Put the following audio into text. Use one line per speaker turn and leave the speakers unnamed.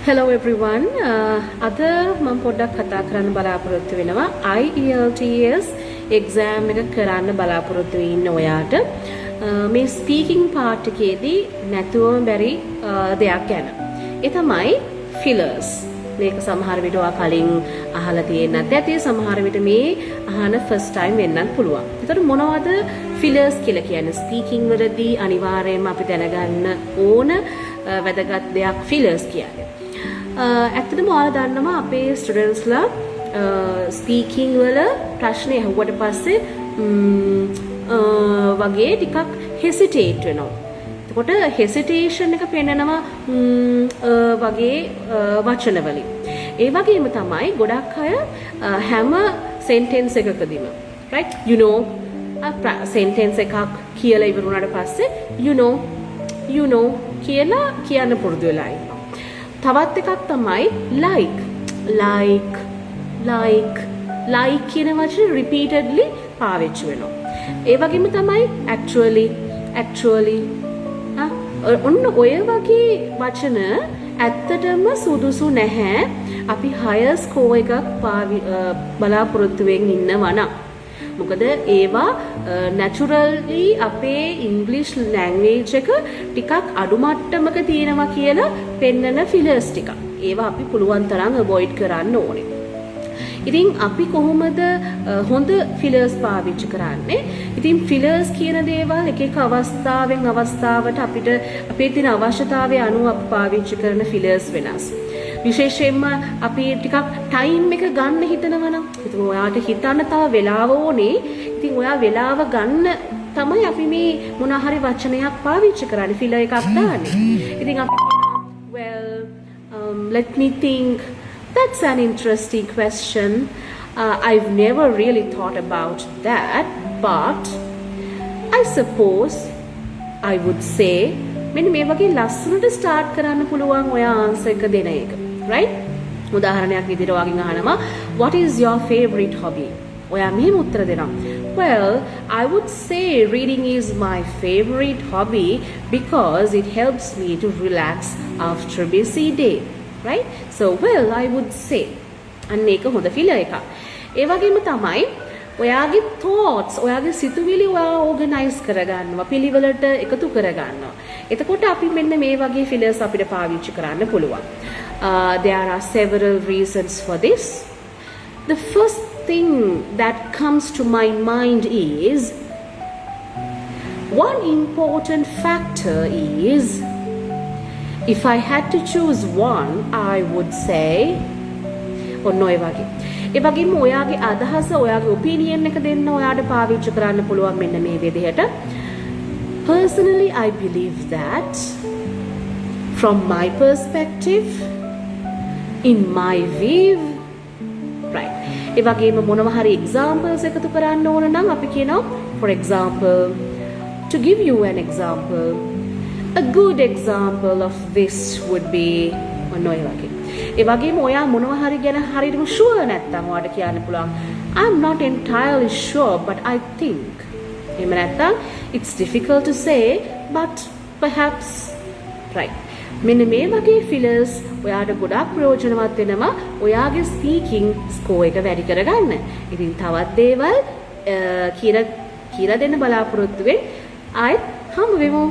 Hello everyone. අද මම පොඩ්ඩක් කතා කරන්න බලාපොරොත්තු වෙනවා IELTS exam එක කරන්න බලාපොරොත්තු ඉන්න ඔයාට මේ speaking part එකේදී නැතුවම බැරි දෙයක් ගැන. ඒ තමයි fillers. මේක සමහර විට ඔයා කලින් අහලා තියෙන්නත් ඇති, සමහර විට මේ අහන first time වෙන්නත් පුළුවන්. ඒතකොට මොනවද fillers කියලා කියන්නේ? speaking වලදී අනිවාර්යයෙන්ම අපි දැනගන්න ඕන වැදගත් දෙයක් fillers කියන්නේ. ඇත්තටම ඔයාලා දන්නවා අපේ ස්ටුඩන්ට්ස්ලා ස්පීකිං වල ප්‍රශ්න අහුවට පස්සේ වගේ ටිකක් හෙසිටේට් වෙනවා. එතකොට හෙසිටේෂන් එක පෙන්නනවා වගේ වචන වලින්. ඒ වගේම තමයි ගොඩක් අය හැම සෙන්ටෙන්ස් එකකදීම right you know සෙන්ටෙන්ස් එකක් කියලා ඉවර වුණාට පස්සේ you know කියලා කියන්න පුරුදු වෙලා ඉන්නවා. තවත් එකක් තමයි like කියන වචනේ repeatedly පාවිච්චි වෙනවා. ඒ වගේම තමයි actually ඔන්න ඔය වගේ වචන ඇත්තටම සුදුසු නැහැ අපි higher score එකක් බලාපොරොත්තු වෙමින් ඉන්නවා නම්. මොකද ඒවා naturally අපේ English language එක ටිකක් අඩු මට්ටමක තියෙනවා කියලා පෙන්නන fillers ටික. ඒවා අපි පුළුවන් තරම් avoid කරන්න ඕනේ. ඉතින් අපි කොහොමද හොඳ fillers පාවිච්චි කරන්නේ? ඉතින් fillers කියන දේවල් එක එක අවස්ථාවෙන් අවස්ථාවට අපිට අපේ තියෙන අවශ්‍යතාවය අනුව අපි පාවිච්චි කරන fillers වෙනස්. විශේෂයෙන්ම අපි ටිකක් ටයිම් එක ගන්න හිතනවා නම් ඉතින් ඔයාට හිතන්න තව වෙලාව ඕනේ. ඉතින් ඔයා වෙලාව ගන්න තමයි අපි මේ මොන හරි වචනයක් පාවිච්චි කරන්නේ ෆිලර් එකක් දාන්නේ. ඉතින් අපි let me think. That's an interesting question. I've never really thought about that, but I suppose I would say මෙන්න මේ වගේ ලස්සනට ස්ටාර්ට් කරන්න පුළුවන් ඔයා ආන්සර් එක දෙන එක. right? උදාහරණයක් විදිහට ඔයාගෙන් අහනවා what is your favorite hobby? ඔයා මෙහෙම උත්තර දෙනවා. Well, I would say reading is my favorite hobby because it helps me to relax after a busy day. Right? So, well, I would say අන්න ඒක හොඳ ෆිලර් එකක්. ඒ වගේම තමයි ඔයාගේ thoughts, ඔයාගේ සිතුවිලි ඔයා organize කරගන්නවා, පිළිවෙලට එකතු කරගන්නවා. එතකොට අපි මෙන්න මේ වගේ fillers අපිට පාවිච්චි කරන්න පුළුවන්. There are several reasons for this. The first thing that comes to my mind is one important factor is if I had to choose one, I would say ඔන්න ඔය වගේ. ඒ වගේම ඔයාගේ අදහස, ඔයාගේ ඔපිනියන් එක දෙන්න ඔයාට පාවිච්චි කරන්න පුළුවන් මෙන්න මේ විදිහට. Personally, I believe that from my perspective, in my view, right. ඒ වගේම මොනවා හරි examples එකතු කරන්න ඕන නම් අපි කියනවා for example, to give you an example, a good example of this would be ඔන්න ඔය වගේ. ඒ වගේම ඔයා මොනවා හරි ගැන හරියටම sure නැත්නම් ඔයාට කියන්න පුළුවන් I'm not entirely sure but I think. එහෙම නැත්නම් it's difficult to say but perhaps, right. මෙන්න මේ වගේ fillers ඔයාට ගොඩක් ප්‍රයෝජනවත් වෙනවා ඔයාගේ speaking score එක වැඩි කරගන්න. ඉතින් තවත් දේවල් කියලා දෙන්න බලාපොරොත්තු වෙන්න ආයෙත් හම්බ වෙමු.